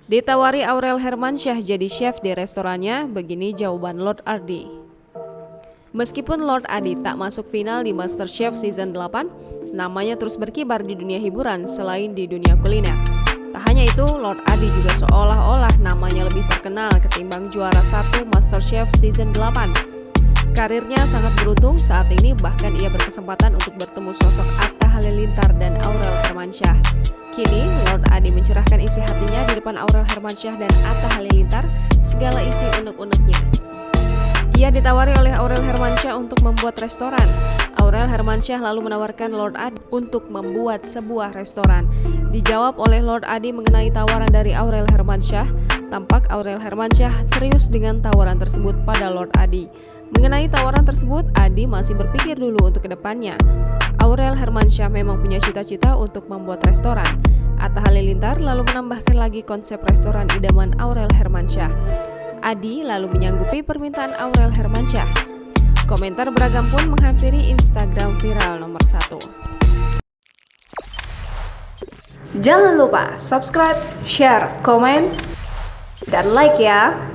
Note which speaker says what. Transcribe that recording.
Speaker 1: Ditawari Aurel Hermansyah jadi chef di restorannya, begini jawaban Lord Adi. Meskipun Lord Adi tak masuk final di MasterChef Season 8, namanya terus berkibar di dunia hiburan selain di dunia kuliner. Tak hanya itu, Lord Adi juga seolah-olah namanya lebih terkenal ketimbang juara 1 MasterChef Season 8. Karirnya sangat beruntung saat ini, bahkan ia berkesempatan untuk bertemu sosok Atta Halilintar dan Aurel Hermansyah. Kini, Lord Adi mencurahkan isi hatinya di depan Aurel Hermansyah dan Atta Halilintar, segala isi unek-uneknya. Ia ditawari oleh Aurel Hermansyah untuk membuat restoran. Aurel Hermansyah lalu menawarkan Lord Adi untuk membuat sebuah restoran. Dijawab oleh Lord Adi mengenai tawaran dari Aurel Hermansyah, tampak Aurel Hermansyah serius dengan tawaran tersebut pada Lord Adi. Mengenai tawaran tersebut, Adi masih berpikir dulu untuk kedepannya. Aurel Hermansyah memang punya cita-cita untuk membuat restoran. Atta Halilintar lalu menambahkan lagi konsep restoran idaman Aurel Hermansyah. Adi lalu menyanggupi permintaan Aurel Hermansyah. Komentar beragam pun menghampiri Instagram viral nomor 1. Jangan lupa subscribe, share, komen, dan like ya!